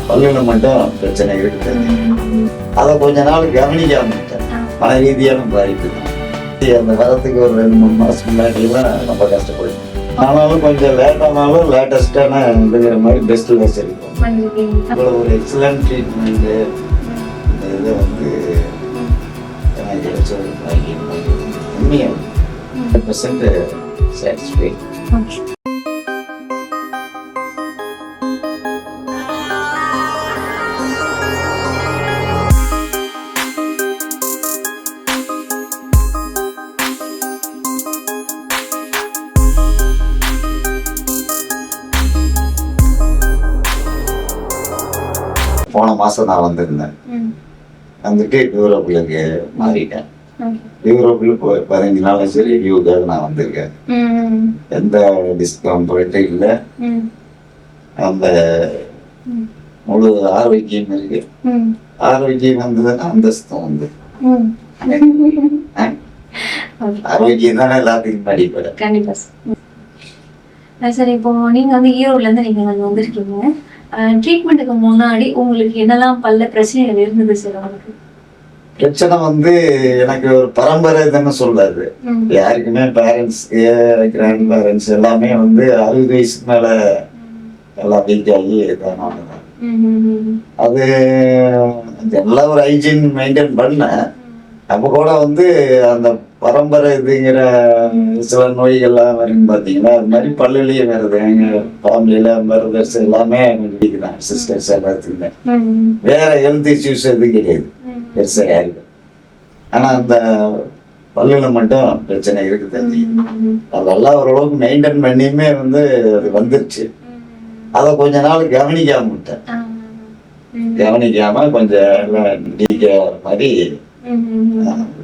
பல்லுல மட்டும் பிரச்சனை இருக்குது. அதை கொஞ்ச நாள் கவனிக்காம விட்டேன். மன ரீதியான பாதிப்பு தான். அந்த வரத்துக்கு ஒரு 2-3 மாசம் முன்னாடிலாம் ரொம்ப கஷ்டப்படுது. ஆனாலும் கொஞ்சம் லேட்டானாலும் லேட்டஸ்டான இதுங்கிற மாதிரி பெஸ்ட் வச்சிருக்கோம். இவ்வளோ ஒரு எக்ஸலன்ட் ட்ரீட்மெண்ட்டு இந்த இதை வந்து எனக்கு கிடைச்ச ஒரு பாக்கியம். உண்மையாக 100% சாட்டிஸ்ஃபை. போன மாசம் நான் வந்திருந்தேன். வந்துட்டு யூரோப்புக்கு மாறிட்டேன். யூரோப்பில் 15 நாள் ஆச்சு ரிவ்யூக்காக நான் வந்திருக்கேன். எந்த டிஸ்கவுண்ட் இல்லை. அந்த முழு ஆரோக்கியம் இருக்கு. ஆரோக்கியம் வந்ததுன்னா அந்தஸ்தும் வந்து ஆரோக்கியம் தானே எல்லாத்துக்கும் அடிப்படை. கண்டிப்பா சார். இப்போ நீங்க வந்து ஈரோட்ல இருந்து நீங்க வந்திருக்கீங்க. ட்ரீட்மெண்ட்டுக்கு முன்னாடி உங்களுக்கு என்னெல்லாம் பல்ல பிரச்சனைகள் இருந்தது சார்? உங்களுக்கு பிரச்சனை வந்து எனக்கு ஒரு பரம்பரை தானே சொல்லாது. யாருக்குமே பேரண்ட்ஸ், கிராண்ட் பேரண்ட்ஸ் எல்லாமே வந்து 60 வயசுக்கு மேல எல்லாம் வீக் ஆகி தானே. அது எல்லாம் ஒரு ஹைஜீன் மெயின்டைன் பண்ண. அப்போ கூட வந்து அந்த பரம்பரை இதுங்கிற சில நோய்கள்லாம் வருன்னு பார்த்தீங்கன்னா அது மாதிரி பல்லுலேயே வருது. எங்கள் ஃபேமிலியில் மருதர்ஸ் எல்லாமே கொஞ்சம் சிஸ்டர்ஸ் எல்லாத்துக்குமே வேற ஹெல்த் இஷ்யூஸ் எதுவும் கிடையாது பெருசாக இருக்கு. ஆனால் அந்த பல்லுல மட்டும் பிரச்சனை இருக்குது. அதெல்லாம் ஓரளவுக்கு மெயின்டைன் பண்ணியுமே வந்து அது வந்துருச்சு. அதை கொஞ்ச நாள் கவனிக்காம விட்டேன். கவனிக்காம கொஞ்சம் எல்லாம் டீக்கே மாதிரி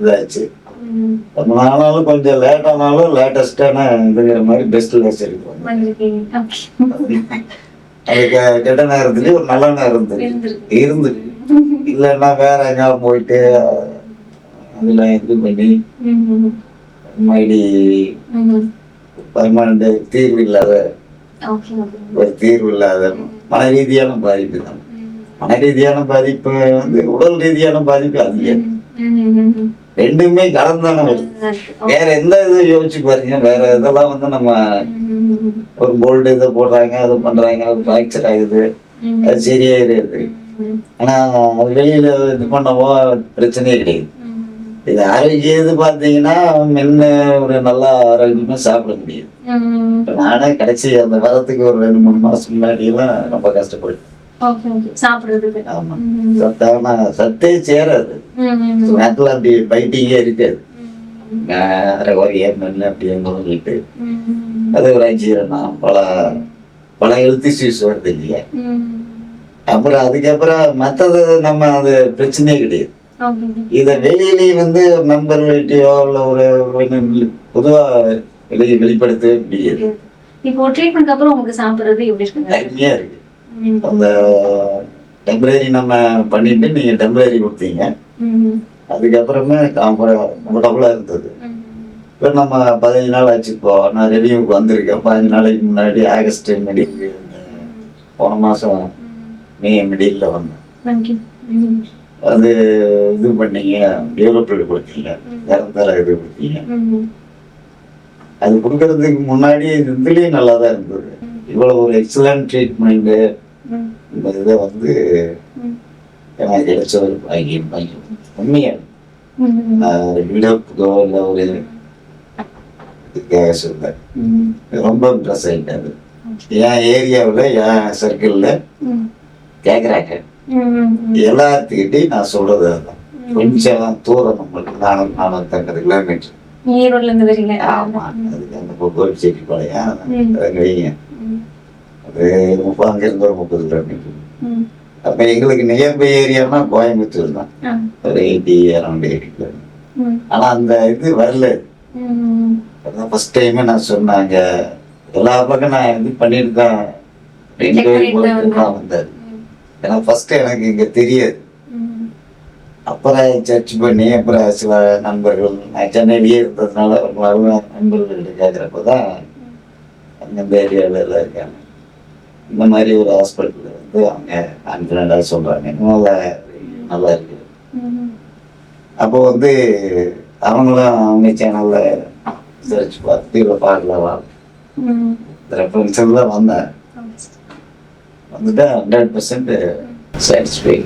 இதாச்சு. ரொம்ப நாளாலும் கொஞ்சம் லேட்டானாலும் லேட்டஸ்டான இதுங்கிற மாதிரி பெஸ்ட் வச்சிருக்கோம். அதுக்கு கெட்ட நேரத்துலயும் ஒரு நல்ல நேரம் இருந்து இல்லைன்னா வேற எங்கேயாவது போயிட்டு அதுல இது பண்ணி மறுபடி பர்மனண்ட் தீர்வு இல்லாத ஒரு தீர்வு இல்லாத மன ரீதியான பாதிப்பு தான். மன ரீதியான பாதிப்பு வந்து உடல் ரீதியான பாதிப்பு அதிகம். ரெண்டுமே கலந்தான வருது. வேற எந்த இதை யோசிச்சு பாருங்க. வேற இதெல்லாம் வந்து நம்ம ஒரு போல்டு இதை போடுறாங்க, அதை பண்றாங்க, அது ஃப்ராக்சர் ஆகுது, அது சரியாயிருது. ஆனா அது வெளியில இது பண்ணவோ பிரச்சனையே கிடையாது. இது ஆரோக்கியம் இது பாத்தீங்கன்னா மென்னு ஒரு நல்லா ஆரோக்கியமா சாப்பிட முடியும். நானே கடைசி அந்த வரத்துக்கு ஒரு 2-3 மாசம் முன்னாடி எல்லாம் ரொம்ப கஷ்டப்பட்டேன். ஆமா, சத்தே சேராது. நேரத்துல அப்படி பைட்டிங்கே இருக்காது. அப்படியே அது ஒரு அஜீரணம், பல ஹெல்த் இஷ்யூஸ் வருது இல்லையா. அப்புறம் அதுக்கப்புறம் மற்றது நம்ம அது பிரச்சனையே கிடையாது. இத வெளியிலேயே வந்து நண்பர்கள்ட்டையோ இல்ல ஒரு பொதுவா வெளிப்படுத்தவே முடியாது. இப்போ ட்ரீட்மெண்ட் அப்புறம் உங்களுக்கு சாப்பிடுறது எப்படி இருக்கு? அருமையா இருக்கு. அந்த டெம்பரரி நம்ம பண்ணிட்டு நீங்க டெம்பரரி கொடுத்தீங்க. அதுக்கப்புறமே கம்ஃபர்டபுளா இருந்தது. இப்போ நம்ம 15 நாள் ஆச்சு. இப்போ நான் ரெவியூக்கு வந்திருக்கேன். 15 நாளைக்கு முன்னாடி ஆகஸ்ட் மெடிக்கு போன மாசம் மே மெடியில் வந்தேன். அது இது பண்ணீங்க, யூரோப்பில் கொடுத்தீங்க, நிரந்தர இது கொடுத்தீங்க. அது கொடுக்கறதுக்கு முன்னாடி இதுலேயும் நல்லா தான் இருந்தது. இவ்வளவு ஒரு எக்ஸலன்ட் ட்ரீட்மெண்ட்டு இந்த இதை வந்து எனக்கு கிடைச்ச ஒரு பாக்கியம். உண்மையா யூரோப்புக்கோ இல்லை ஒரு இதுக்காக சொல்றேன். ரொம்ப இம்ப்ரெஸ் ஆகிட்டாரு. என் ஏரியாவில் என் சர்க்கிளில் கேட்குறாங்க எல்லாத்துக்கிட்டையும் நான் சொல்றது அதுதான். கொஞ்சம் தூரம் நம்மளுக்கு 450 கிலோமீட்டர் ஈரோட்ல இருந்து வரீங்க. ஆமா, அதுக்கு அந்த பொங்கல் செட்டிப்பாளையம் வைங்க. அது அங்கிருந்து ஒரு 30 கிலோமீட்டர். அப்ப எங்களுக்கு நியர்பை ஏரியானா கோயம்புத்தூர் தான், ஒரு 80 கிலோமீட்டர். ஆனா அந்த இது வரல. அதான் ஃபர்ஸ்ட் டைமே நான் சொன்னாங்க. எல்லா பக்கம் நான் இது பண்ணிட்டு தான் வந்தாரு. ஏன்னா ஃபர்ஸ்ட் எனக்கு இங்க தெரியாது. அப்புறம் சர்ச் பண்ணி அப்புறம் சில நண்பர்கள், நான் சென்னையிலேயே இருந்ததுனால நண்பர்கள்ட்ட கேட்குறப்பதான் அந்த ஏரியாவில் எல்லாம் இருக்காங்க. இந்த மாதிரி ஒரு ஹாஸ்பிட்டல் வந்து அவங்க கான்ஃபிடண்டாக சொல்கிறாங்க நல்லா இருக்கு. அப்போ வந்து அவங்களும் அவங்க சேனலில் சர்ச் பார்த்து இவ்வளோ பார்க்கலாம் ரெஃபரன்ஸில் தான் வந்தேன். வந்துட்டு 100% சாட்டிஸ்ஃபை.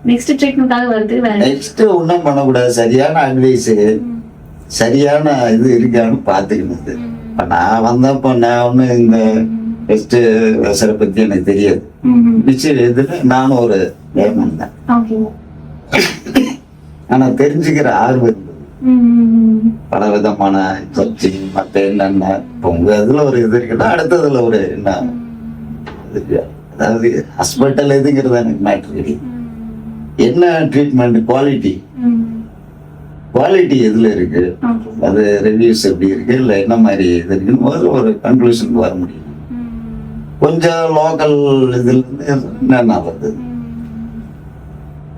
நெக்ஸ்ட் ட்ரீட்மெண்ட்டாக வருது. நெக்ஸ்ட் ஒன்றும் பண்ணக்கூடாது, சரியான அட்வைஸு சரியான இது இருக்கான்னு பார்த்துக்கணுது. இப்போ நான் வந்தப்போ நான் ஒன்று இந்த பெஸ்ட்டு விவசாய பற்றி எனக்கு தெரியாது. நிச்சயம் இதில் நானும் ஒரு வேமன் தான். ஆனால் தெரிஞ்சுக்கிற ஆர்வம் இருந்தது. பல விதமான சர்ச்சை மற்ற என்னென்ன இப்போ உங்கள் இதில் ஒரு இது இருக்குன்னா அடுத்ததுல ஒரு என்ன இருக்கு. அதாவது ஹாஸ்பிட்டல் எதுங்கிறது எனக்கு மேட்ரு கிடையாது. என்ன ட்ரீட்மெண்ட் குவாலிட்டி எதுல இருக்கு, அது ரிவ்யூஸ் எப்படி இருக்கு, இல்லை என்ன மாதிரி இது இருக்குன்னு முதல்ல ஒரு கன்க்ளூஷனுக்கு வர முடியும். கொஞ்சம் லோக்கல் இதுல இருந்து என்னென்ன வருது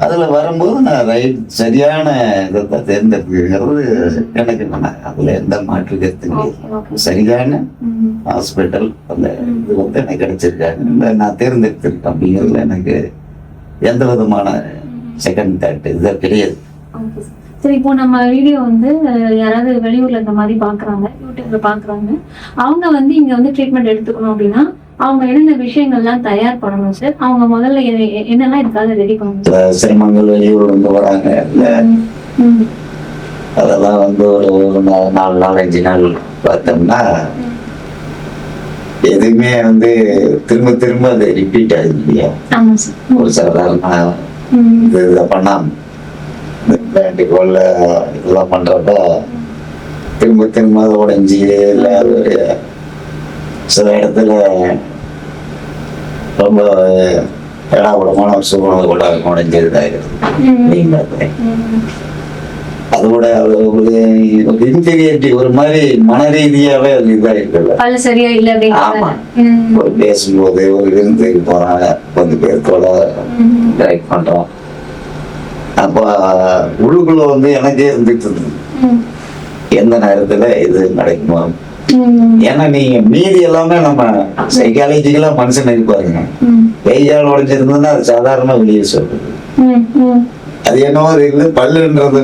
அதுல வரும்போது நான் சரியான இதை தேர்ந்தெடுக்கிறது எனக்கு அதுல எந்த மாற்று கருத்து கிடையாது. சரியான ஹாஸ்பிட்டல் அந்த இது வந்து எனக்கு கிடைச்சிருக்காங்க, நான் தேர்ந்தெடுத்திருக்கேன் அப்படிங்கிறதுல எனக்கு எந்த விதமான செகண்ட் தாட் இது கிடையாது. சரி, இப்போ நம்ம வீடியோ வந்து யாராவது வெளியூர்ல இந்த மாதிரி பாக்குறாங்க, யூடியூப்ல பாக்குறாங்க, அவங்க வந்து இங்க வந்து ட்ரீட்மெண்ட் எடுத்துக்கணும் அப்படின்னா அவங்க என்னென்ன விஷயங்கள்லாம் தயார் பண்ணணும் சார்? அவங்க முதல்ல என்னெல்லாம் இதுக்காக ரெடி பண்ணணும்? சிரமங்கள் வெளியூர் வந்து வராங்க, அதெல்லாம் வந்து ஒரு 4 நாள் 5 நாள் பார்த்தோம்னா எதுவுமே வந்து திரும்ப அது ரிப்பீட் ஆகுது இல்லையா. ஒரு சாதாரண இதை பண்ணாம வேண்டிக்கோள் இதெல்லாம் பண்றப்ப திரும்ப அதை உடைஞ்சி இல்லை ஒரு சில இடத்துல ரொம்ப ஏடாகுடமான ஒரு சூழ்நிலை கூட உடைஞ்சதுதாகிறது. அதோட ஒரு இன்ஃபீரியாரிட்டி ஒரு மாதிரி மன ரீதியாவே அது இதா இருக்குல்ல. சரியா இல்ல. ஆமா, ஒரு பேசும்போது ஒரு விருந்துக்கு போறாங்க, 10 பேர்த்தோட டைரக்ட் பண்றோம். அப்ப உள்ளுக்குள்ள வந்து எனக்கே இருந்துட்டு இருந்தது எந்த நேரத்துல இது நடக்குமா. ஏன்னா நீங்க மீதி எல்லாமே நம்ம சைக்காலஜிக்கலா மனுஷன் இருப்பாருங்க. கையால் உடைஞ்சிருந்ததுன்னா அது சாதாரண வெளியே சொல்றது. அது என்னவோ இல்லை, பல்லுன்றது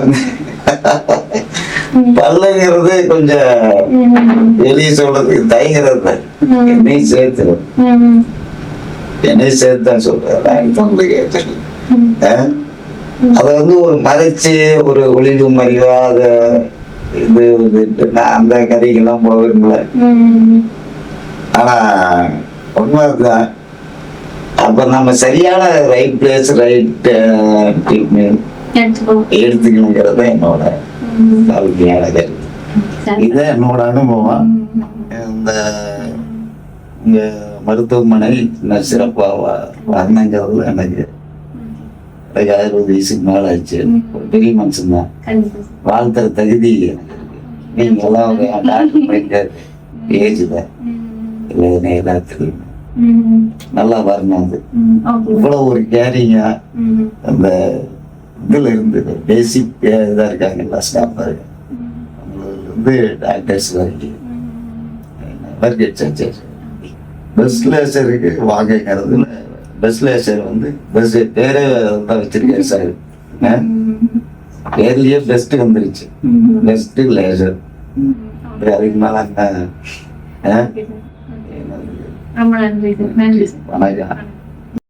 பல்லுங்கிறது கொஞ்சம் வெளியே சொல்றதுக்கு தயங்குறது. என்னையும் சேர்த்து தான் சொல்றேன். அத வந்து ஒரு மறைச்சு ஒரு ஒளிவு மறைவாத இது அந்த கதைகள்லாம் போக விரும்பல. ஆனா உண்மைதான். அப்ப நம்ம சரியான ரைட் பிளேஸ் ரைட் ட்ரீட்மெண்ட் எடுத்துக்கணுங்கிறத என்னோட கல்வியான கருத்து. இது என்னோட அனுபவம். இந்த மருத்துவமனை சிறப்பா வரணுங்கிறதுல எனக்கு 60 வயசுக்கு மேல ஆச்சு. ஒரு பெரிய மனுஷன் தான், வாழ்த்துற தகுதி எனக்கு. நீங்க எல்லாம் ஏஜ் தான் எல்லாத்துக்கும் நல்லா வரணும். அது இவ்வளவு ஒரு கேரிங்கா அந்த இதுல இருந்து பேசிக் இதா இருக்காங்கல்ல ஸ்டாஃப், வந்து டாக்டர்ஸ் வரைக்கும் பெஸ்ட் லேசருக்கு வாங்கிறதுல பெஸ்ட் லேசர் வந்து பெஸ்ட் பேரே தான் வச்சிருக்காரு சார். பேர்லயே பெஸ்ட் வந்துருச்சு, பெஸ்ட் லேசர். அதுக்கு மேல ரொம்ப நன்றி. வணக்கம்.